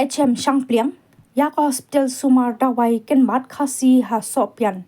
HM Shangpliang, Yak Hospital Sumar Dawai Kenbat Khasi Ha Sopian.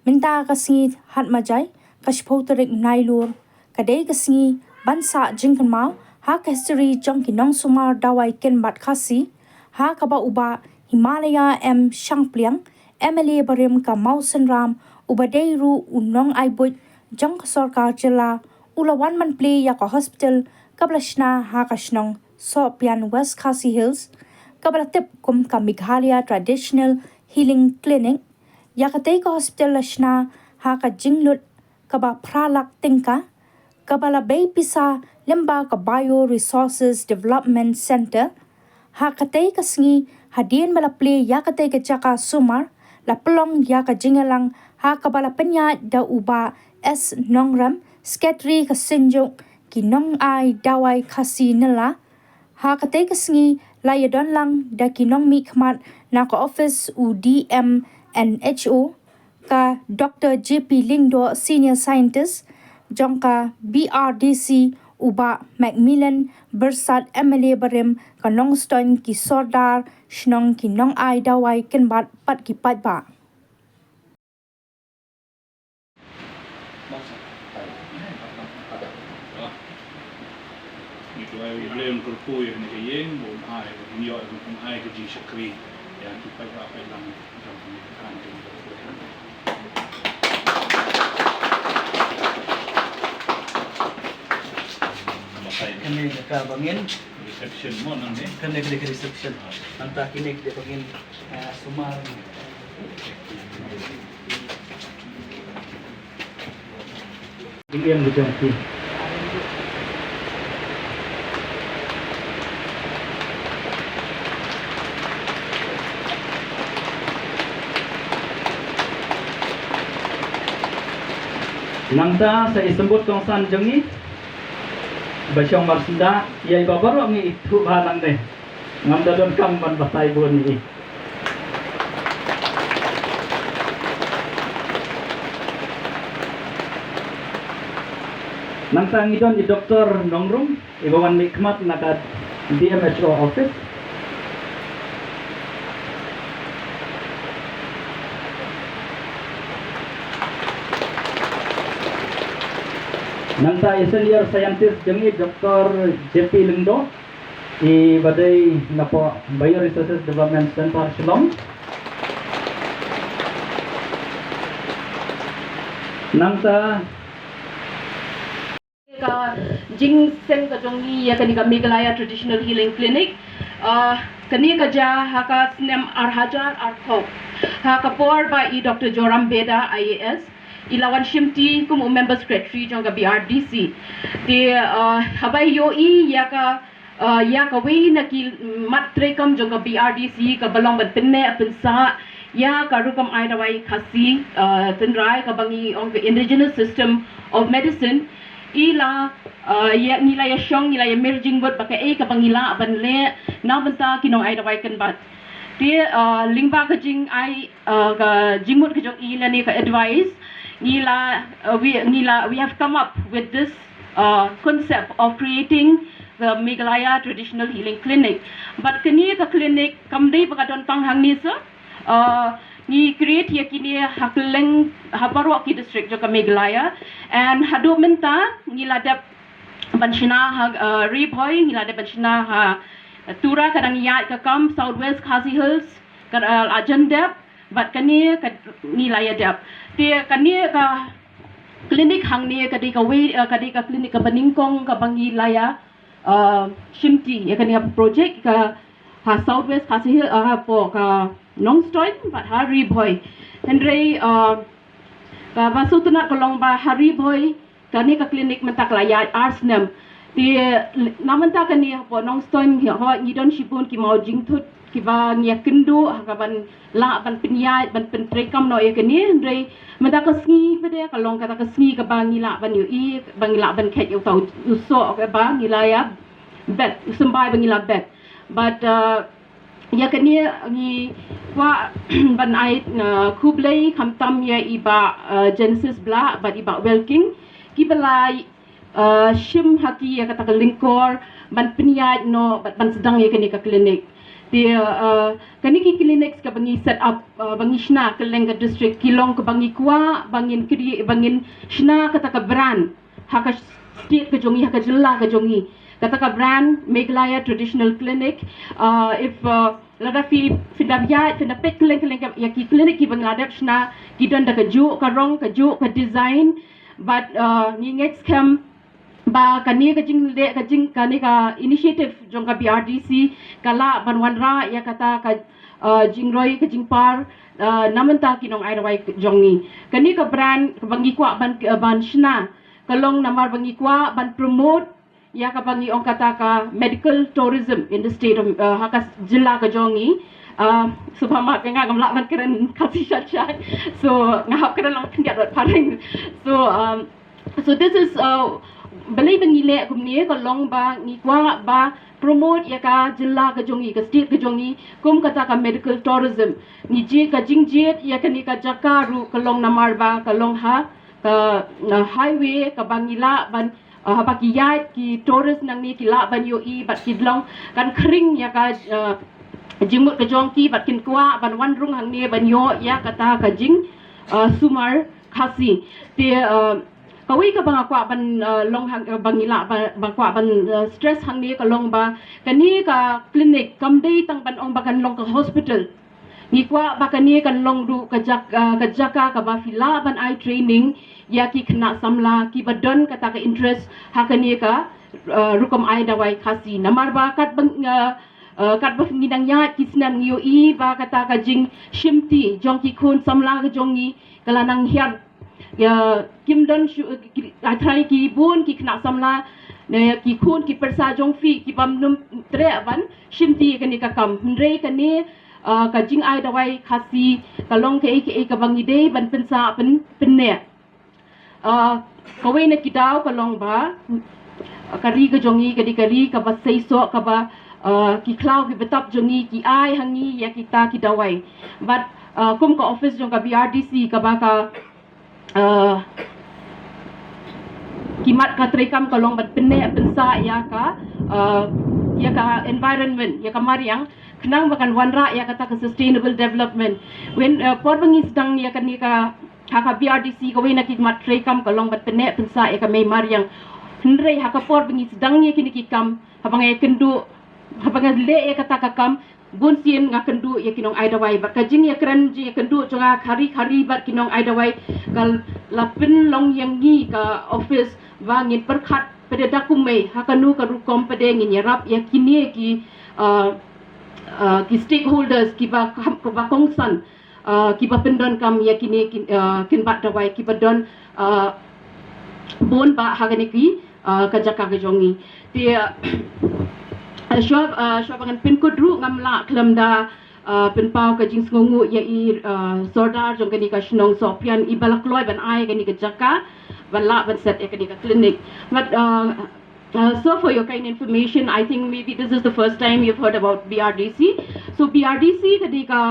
Minta kasi hat majai, kashpoterik nailur, kadai kasi bansa jingkenma, ha history jong kinong Sumar Dawai Kenbat Khasi, ha kaba uba Himalaya M Shangpliang, MLA Barim ka Mausen Ram, ubadeiru unong aibut, jong sorkar jela, ulawan man play Yak Hospital, kablashna ha kashnong, Sopian West Khasi Hills, kabalatip kum ka Meghalaya Traditional Healing Clinic, yakatay ka hospital lashna ha ka jinglut kaba pralak tingka, kabala bay pisa lemba ka Bio Resources Development Center, ha katay ka singi hadian malapli yakatay ka jaka sumar, la pelong yaka jingalang ha kabala penya da uba S nongram, sketri ka sinjuk kinong ay dawai kasi nila, ha katay kasingi layadon lang da kinong mikmat na ka office u DMNHO ka Dr. JP Lingdo Senior Scientist jong ka BRDC uba Macmillan Bersat MLA Barim ka Nongstoin ki Sordar shnong kinong ay dawai kenbat pat kipat ba. Itu belum kerpu yang ni kayeng, bom ai, niat bom ai kerja sekri, yang kita apa yang dalam pendidikan kita. Kami nakabangin Reception mo nang ni. kami kini reception anta kini dia bangin sumar DM bujang ti Nangta sa isembut kong san jengi Basyong marsunda ia babaru ngi itu balang deh ngamda don kamban basai bon ni Nangta ngi don di doktor nongrum ibawan mikmat nakat DMHO office Nangta senior scientist jengi Dr. JP Lingdo i badai napo Bio Resources Development Center Shillong. Nangta ka Jingsem ka jongi ya kani ka Meghalaya Traditional Healing Clinic kani ka ja haka snem arhajar arthok haka por ba I Dr. Joram Beda IAS ilawan shimti kum member secretary jong ka BRDC de habai yo I ya ka we na ki matre kam jong ka BRDC ka balong ban pinne pinsa ya ka rukam ai dawai khasi tenrai ka bangi on the indigenous system of medicine ila ya nila ya shong nila ya merging bot baka ka bangila ban le na banta kinong ai dawai kan bat dia lingba ka jing ai ka jingmut ka jong ila ni ka advice nila we have come up with this concept of creating the Meghalaya Traditional Healing Clinic but kini ka clinic kamdei baka don panghang ni sa ni create ya kini hakleng habaru ki district jo ka Meghalaya and hadu menta nila dap banshina ha reboy nila dap banshina ha tura kadang ya ka kam Southwest Khasi Hills ka agenda but kani ka nila ya dap dia kani ka klinik hang ni ka di ka we ka di ka klinik ka baningkong ka bangilaya shimti ya kani project ka ha Southwest Khasi Hills ha po ka Nongstoin but hari boy Henry ka basutuna kolong ba hari boy kani ka klinik mentak laya arsnem di namanta kani po Nongstoin ho ngidon shipun ki mau jingtut ki ba ngia kendu ka ban la ban pinya ban pentrekam no ya kani Henry mentak ka sngi pede kolong kata ka sngi ka bangila ban yu I bangila ban khet yu tau uso ka ba ngilaya bet sembai bangila bet but ya kani ni wa ban ai kublai kamtam ya iba Genesis bla but iba welking ki belai shim haki ya kata lingkor ban peniat no ban sedang ya kani ka klinik Dia kani ki clinics ka bangi set up bangi shna ke Lenga district kilong ke bangi kwa bangin kiri bangin shna kata ka brand haka state ke jongi haka jilla ke jongi kata ka brand Meghalaya traditional clinic if lada fi fidabya fidapet keleng ya ki clinic ki bangadap shna ki don da ka ju ka rong ka ju ka design but ni next come ba kani ka jing le ka jing kani ka initiative jong ka BRDC kala banwanra ya kata ka jingroi ka jingpar namanta kinong airawai jongi kani ka brand ka bangi kwa ban shna kalong namar bangi kwa ban promote ya ka bangi ong kata ka medical tourism in the state of haka jilla ka jongi subhama ka nga gamla man keren kasi chat so ngahap keren lang kandiat paring so this is balai bangile kumni ko long ba ni kwa ba promote ya ka jilla ka jongi ka state ka jongi kum kata ka medical tourism ni je ka jingjet ya ka ni ka jakaru ka long namar ba ka long ha ka highway ka bangila ban habakiyat ki tourist nang ni kila ban yo I bat kidlong kan kring ya ka jingmut ka jongki bat kin kwa ban wandrung hang ni ban yo ya kata ka jing sumar khasi te kawi ka bang akwa ban long hang bangila ba kwa ban stress hang ni ka long ba kani ka clinic kamdei tang ban ong bakan long ka hospital ni kwa ba kani kan long du ka jaka ka ba fila ban eye training ya ki kena samla ki badon kata ka interest hakani ka rukom ai dawai khasi namar ba kat bang kat ba ngidang ya kisnan yo I ba kata ka jing shimti jong ki khun samla ka jongi kalanang hiar ya kim don atrai ki bun ki kena samla ne ki khun ki persa jong fi ki bam num tre ban shimti kani ka kam ndre kani ka jing ai dawai khasi kalong ke ka bangi de ban pensa penne kawai na kidaw kalong ba kari ka jongi kari ka ba seiso ka ba ki klaw ki betap jongi ki ai hangi ya kita kidawai but kum ka office jong ka BRDC ka ba ka kimat ka trekam kalong bat penne pensa ya ka environment ya ka mariang kenang bakan wanra ya kata ka sustainable development when por bangi sedang ya kan ni ka haka BRDC kawai na kimat trekam kalong bat penne pensa ya ka may mariang hendrei haka por bangi sedang ya kini kikam habang ya kendu habang le ya kata ka kam gunsin nga kendu ya kinong aidawai bat kajing ya kran ji ya kendu jonga khari bat kinong aidawai kal lapin long yang ngi ka office wangin perkhat pada dakume hakanu ka rukom pada ngin yarap ya kini ki stakeholders ki ba kongsan ki ba pendon kam ya kini kin bat dawai ki badon bon ba hagani ki kajaka gajongi dia Shwab angan pin kodru ngamla klamda pin pau ka jing ngungu ya I sordar jong kani ka shnong sopian I balakloi ban ai kani ka jaka ban la ban set ya kani ka clinic but so for your kind information I think maybe this is the first time you've heard about BRDC so BRDC kani ka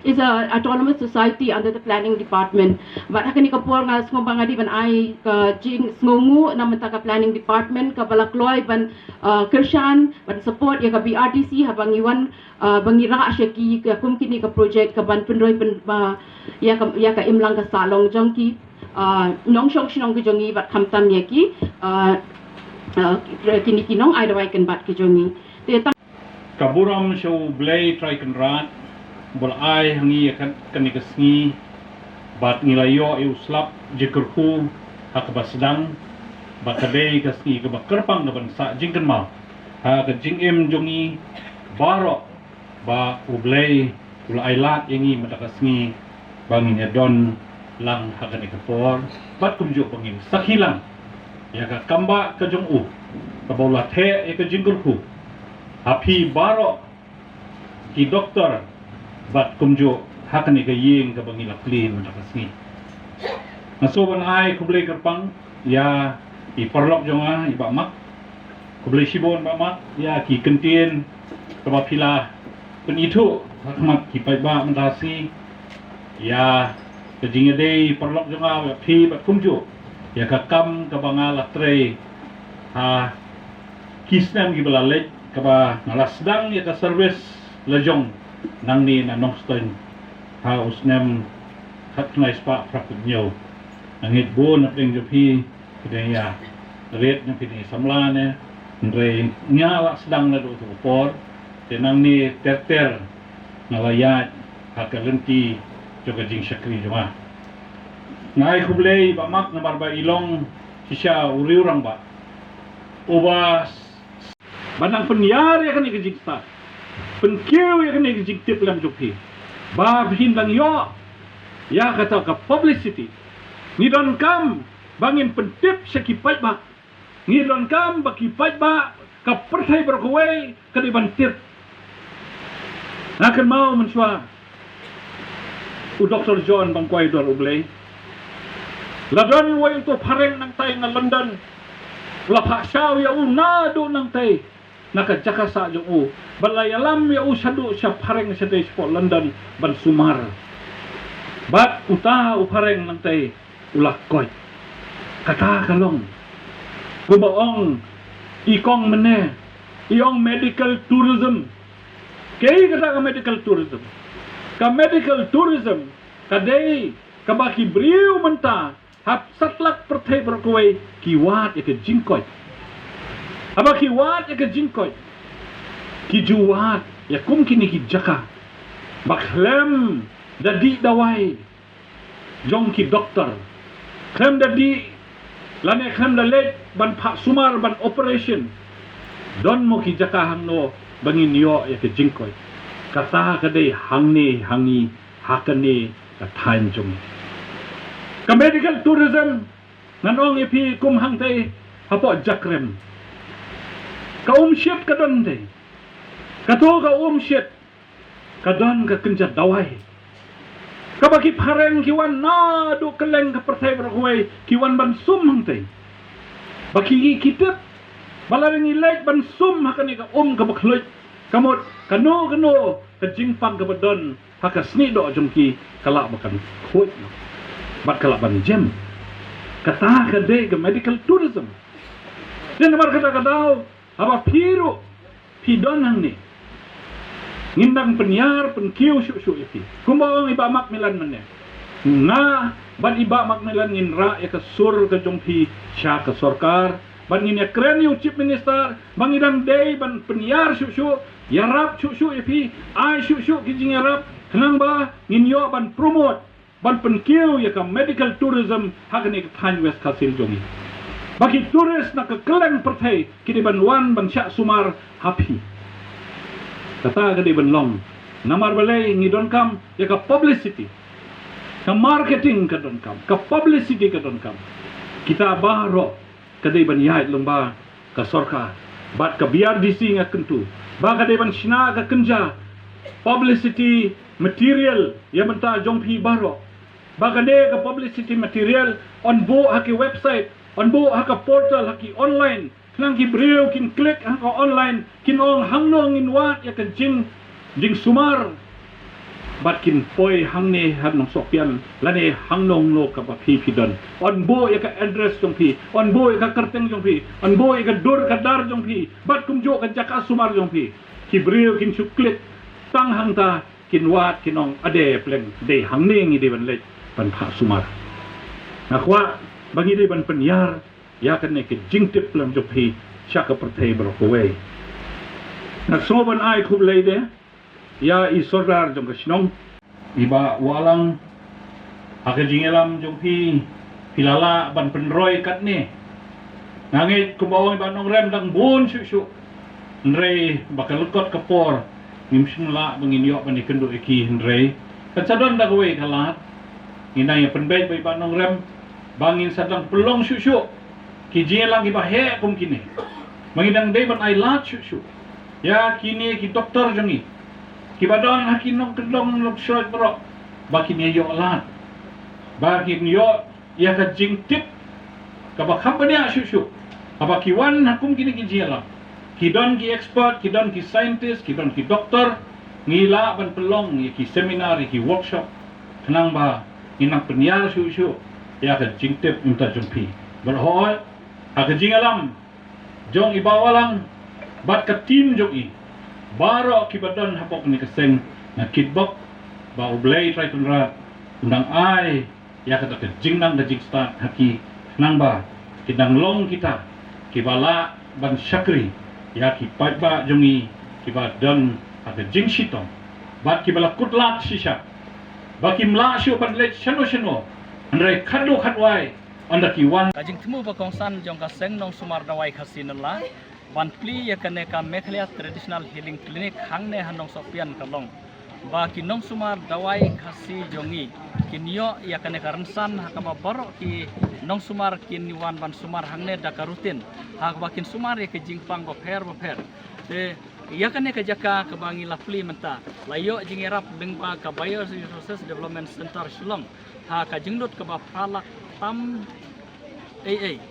is a autonomous society under the planning department but hakani ka por nga smong bangadi ban ai ka jing ngungu namata ka planning department ka balakloi ban kirshan ban support ya ka BRDC habang iwan bangira asya ki ka kumkini ka project ka ban pendroi ya ka imlang ka salong jongki nong shong shnong ka jongi bat khamtam ya ki kini kinong ai dawai kan bat ka jongi kaburam show blay try kan rat bol ai hangi kan ikasngi bat nilayo e uslap jekerku hakbasdang bakade kasngi ka bakerpang na bansa jingkan ma ha ka jingem jongi baro ba ublay ulai lat yangi matakasngi bangin edon lang hakan ikapor bat kumjo bangin sakhilang ya ka kamba ka jongu ka bola the e ka jingkurku api baro ki doktor bat kumjo hakani ka ying ka bangila clean matakasngi nasoban ai kublay kerpang ya I parlok jonga I bamak kublay sibon bamak ya ki kentien ka pila pen itu hakmat ki paiba mentasi ya kejingade parlok jonga ya phi bat kumjo ya ka kam ka bangala tre ha kisnam ki balalek kaba ngalasdang ya ka service lejong nang ni na nongstoin ha usnem khatnais pa praknyo nangit bo na pring jopi kidaya red na pini samlane ndre nyala sedang na do por tenang ni terter ngalayat hakalenti juga jing syakri jema ngai kublei ba mak na barba ilong sisya uriurang ba ubas banang penyar ya kan ikajik sta penkiu ya kan ikajik tip lam jopi ba hindang yo ya kata ka publicity ni don kam bangin pentip sekipai ba ni don kam bakipai ba ka pertai berkuai ka di bantir akan mau mensua u Dr. John bangkuai dor ublei ladon wai tu pareng nang tai na London la pak syau ya u nado nang tai naka jakasa jong u balayalam ya u sadu sya pareng sa dei sport London ban sumar bat uta u pareng nang tai ulah koi kata kalong kubaong ikong mene iong medical tourism kei kata ka medical tourism kadai ka baki briu menta hap satlak pertai berkuai kiwat ya ke jingkoi aba kiwat ya ke jingkoi kijuat ya kum kini ki jaka baklem dadi dawai jong ki doktor klem dadi lane klem dalet ban pak sumar ban operation don mo ki jaka hangno bangin yo ya ke jingkoi kata kadai hangni hangi hakane ka thain jong ka medical tourism nanong ipi kum hang tai hapo jakrem ka shit ka don tai ka to ka shit ka don ka kenja dawai ka baki pareng kiwan na do keleng ka pertai berkuai kiwan ban sum hang tai baki kitep balareng ilek ban sum hakane ka ka bakhloi kamot kano ka jingpang ka badon haka sni do jumki kala bakan khoi bat kala ban jem kata ka de ka medical tourism den mar kata kadau aba piru pidon hang ni ngindang penyar penkiu syu ipi kumbang iba mak milan mene na ban iba mak milan ngin ra ya ka sur ka jumpi sya ka sorkar ban ngin ya kren yu chief minister bangidang day ban penyar syu yarap syu ipi ai syu kijing yarap kenang ba ngin yo ban promote ban penkiu ya ka medical tourism hakani ka than west kasil jongi bagi turis na ka keleng pertai kini ban wan ban syak sumar happy kata ka di ban long namar balai ngidon kam ya ka publicity ka marketing ka don kam ka publicity ka don kam kita baro kadai ban yait lomba ka sorka bat ka BRDC nga kentu ba kadai ban sina ka kenja publicity material ya menta jongpi baro ba kadai ka publicity material on bo haki website on bo haka portal haki online nang ki breu kin click haka online kin ong hangno ngin wat ya ka jing sumar bat kin poi hangne han nong sokpian lane hangnong lo ka pa pidon on bo ya ka address jong pi on bo ya ka kerteng jong pi on bo ya ka dur ka dar jong pi bat kum jo ka jaka sumar jong pi ki breu kin suklit tang hang ta kin wat kin ong ade pleng de hangne ngi de ban le ban pha sumar nakwa bagi de ban penyar ya kan ne ki jingtip lam jong pi syaka pertai berkuai nak soban ai khub le de ya isodar jong kasnong iba walang akajingelam jong pi pilala ban penroy kat ni ngangit kumbawang iba nong rem dang bun syu nrei bakal lekot kapor ngimsin la bangin yo ban ikendo iki nrei kacadon da kowe kalat inay penbait ba iba nong rem bangin sadang pelong syu ki jingelang iba he kum kini mangidang day ban ai lat syu ya kini ki doktor jongi kibadon hakinong kedong lukshoy bro baki niyo lat baki niyo ya ka jingtip ka bakam bania syu abaki wan hakum kini kijela kidon ki expert kidon ki scientist kidon ki doktor ngila ban pelong ki seminar ki workshop kenang ba inang penyar syu ya ka jingtip minta jumpi berhoy aka jingalam jong ibawalang Bat ka team jong i. Baro kibadon hapok ni kaseng na kidbok ba ublay try kunra undang ay ya kata ke jingnang da jingsta haki nang ba kidang long kita kibala ban syakri ya ki ba jong i kibadon ada jing sitong bat kibala kutlat sisa baki mlasyo ban let shano andrai khadu khatwai anda ki wan kajing temu bakongsan jong kaseng nong sumar dawai khasinala banpli ya kane ka Meghalaya traditional healing clinic hangne hanong sopian kalong ba kinong sumar dawai khasi jongi kinyo ya kane karansan hakama barok ki nong sumar kinwan ban sumar hangne dakarutin hak bakin sumar ya ke jingpang ba pher te ya kane ka jaka ka bangi lapli menta layo jingerap bengba ka Bioresources Development Center Shillong ha ka jingnut ka ba phalak tam AA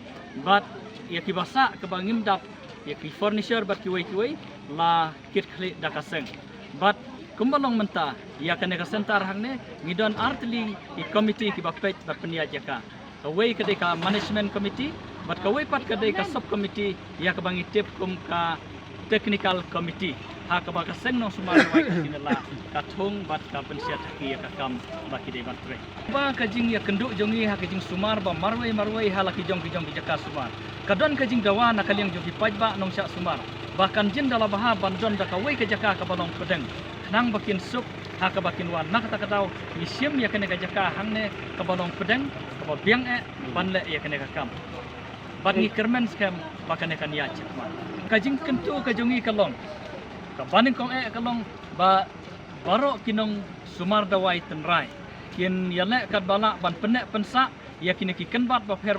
but ya ki basa ka bangim dap ya ki furniture bat ki wei la kit khli dakaseng but kumbalong menta ya kane ka center hangne ngidon artli i committee ki bapet bat penia jaka away ka ka management committee but ka wei pat ka ka sub committee ya ka bangi tip kum ka technical committee ha ka ba kaseng no sumar wai kasinala ka thong bat ka pensiat ki ya ka kam baki dei batre ba ka jing ya kenduk jongi ha ka jing sumar ba marwai halaki jong ki jaka sumar kadon ka jing dawa na kaliang jogi pajba nong syak sumar bahkan jin dala baha bandon da ka wei ka jaka ka balong pedeng nang bakin sup ha ka bakin wan nak ta kadau isim ya kene ka jaka hangne ka balong pedeng ka biang banle ya kene ka kam bat ni kermen skam bakane kan ya chikma ka jing kentu ka jongi kalong ka baning kong kalong ba baro kinong sumar dawai tenrai kin yale kat bala ban penek pensa ya kini ki kenbat ba pher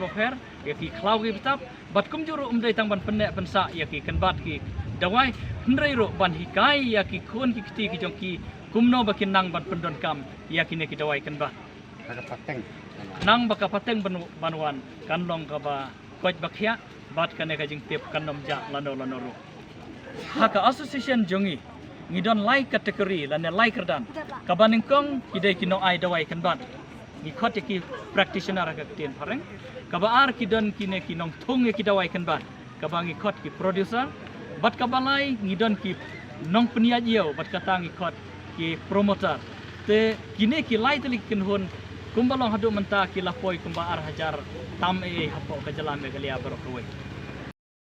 ya ki klau ki bitap bat kum juru umdai tang ban penek pensa ya ki kenbat ki dawai hendrai ro ban hikai ya ki khon ki kiti ki jong ki kumno bakin nang ban pendon kam ya kini ki dawai kenbat nang baka pateng banwan kanlong ka ba kwaj bakhya bat kane ka jing tip kanom ja lano ro haka association jongi ngidon lai kategori lane lai kerdan kabaning kong kidai kino ai dawai kenbat ni khote ki practitioner ka tin pareng kabaar kidon kine kinong thung ki dawai kenbat kabangi khot ki producer bat kabalai ngidon ki nong penia jiau bat katangi khot ki promoter te kine ki lai telik kinhun kumbalong hadu menta ki lapoi kumbaar hajar tam hapo ka jalan Meghalaya barokawai